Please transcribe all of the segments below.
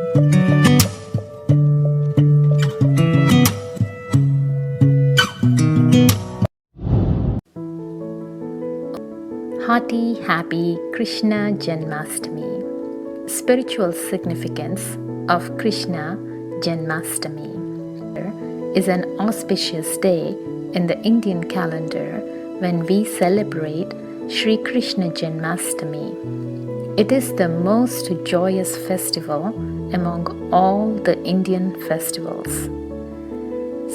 Hearty, happy Krishna Janamashtami. Spiritual significance of Krishna Janamashtami is an auspicious day in the Indian calendar when we celebrate Sri Krishna Janamashtami. It is the most joyous festival among all the Indian festivals.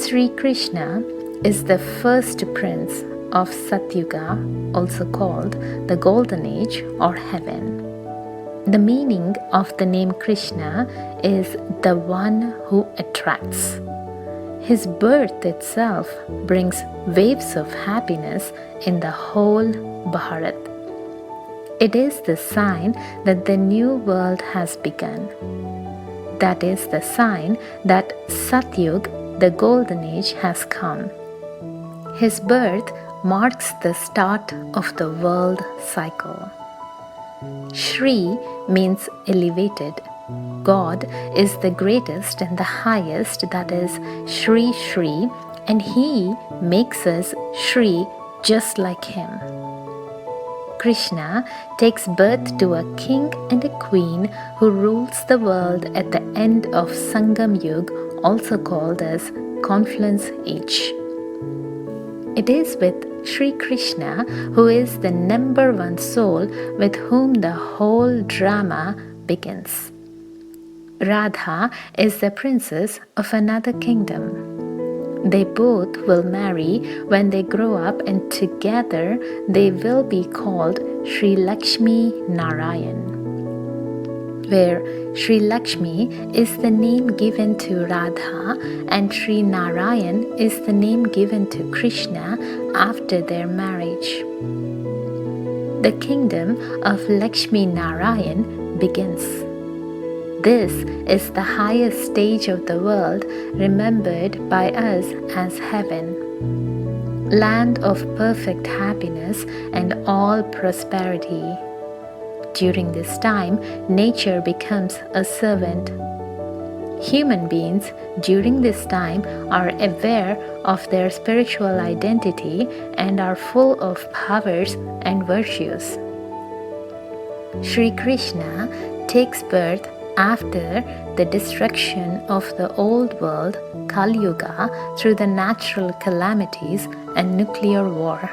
Sri Krishna is the first prince of Satyuga, also called the Golden Age or Heaven. The meaning of the name Krishna is the one who attracts. His birth itself brings waves of happiness in the whole Bharat. It is the sign that the new world has begun. That is the sign that Satyug, the Golden Age, has come. His birth marks the start of the world cycle. Shri means elevated. God is the greatest and the highest, that is Shri Shri, and He makes us Shri just like Him. Krishna takes birth to a king and a queen who rules the world at the end of Sangam Yug, also called as Confluence Age. It is with Sri Krishna, who is the number one soul, with whom the whole drama begins. Radha is the princess of another kingdom. They both will marry when they grow up, and together they will be called Sri Lakshmi Narayan, where Sri Lakshmi is the name given to Radha and Sri Narayan is the name given to Krishna after their marriage. The kingdom of Lakshmi Narayan begins. This is the highest stage of the world, remembered by us as heaven, land of perfect happiness and all prosperity. During this time, nature becomes a servant. Human beings during this time are aware of their spiritual identity and are full of powers and virtues. Sri Krishna takes birth after the destruction of the old world, Kali Yuga, through the natural calamities and nuclear war.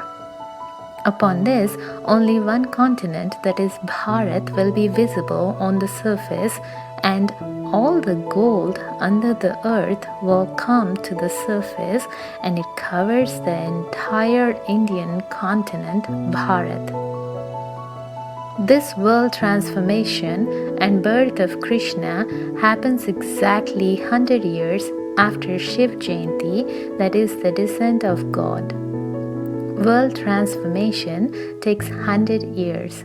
Upon this, only one continent, that is Bharat, will be visible on the surface, and all the gold under the earth will come to the surface, and it covers the entire Indian continent, Bharat. This world transformation and birth of Krishna happens exactly 100 years after Shiv Jayanti, that is the descent of God. World transformation takes 100 years.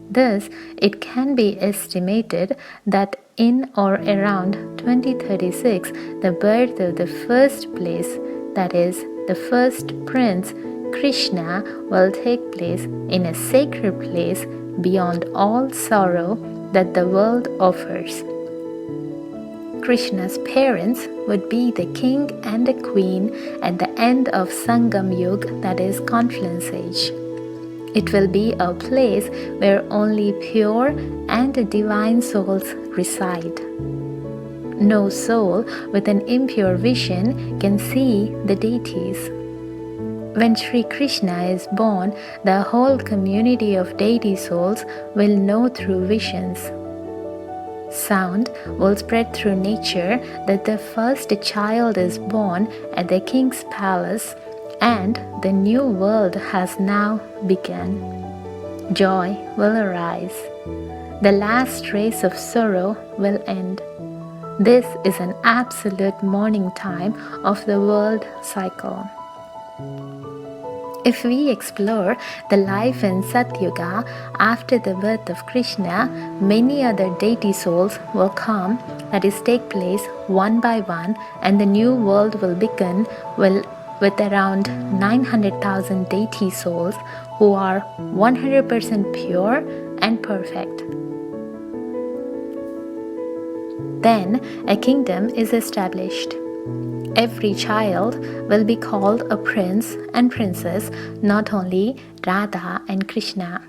Thus, it can be estimated that in or around 2036, the birth of the first place, that is, the first prince, Krishna, will take place in a sacred place beyond all sorrow that the world offers. Krishna's parents would be the king and the queen at the end of Sangam Yug, that is Confluence Age. It will be a place where only pure and divine souls reside. No soul with an impure vision can see the deities. When Sri Krishna is born, the whole community of deity souls will know through visions. Sound will spread through nature that the first child is born at the king's palace and the new world has now begun. Joy will arise. The last trace of sorrow will end. This is an absolute morning time of the world cycle. If we explore the life in Satyuga after the birth of Krishna, many other deity souls will come, that is, take place one by one, and the new world will begin with around 900,000 deity souls who are 100% pure and perfect. Then a kingdom is established. Every child will be called a prince and princess, not only Radha and Krishna.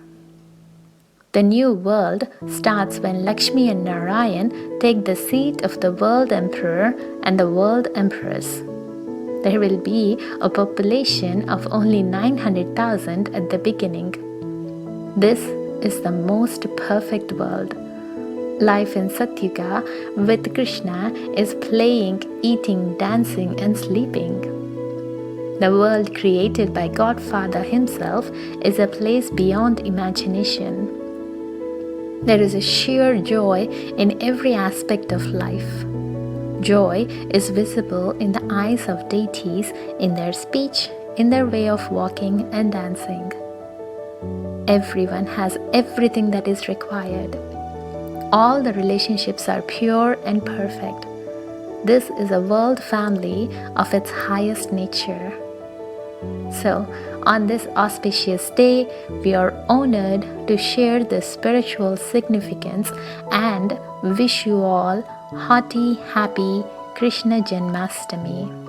The new world starts when Lakshmi and Narayan take the seat of the world emperor and the world empress. There will be a population of only 900,000 at the beginning. This is the most perfect world. Life in Satyuga with Krishna is playing, eating, dancing, and sleeping. The world created by Godfather himself is a place beyond imagination. There is a sheer joy in every aspect of life. Joy is visible in the eyes of deities, in their speech, in their way of walking and dancing. Everyone has everything that is required. All the relationships are pure and perfect. This is a world family of its highest nature. So, on this auspicious day, we are honored to share this spiritual significance and wish you all hearty, happy Krishna Janmashtami.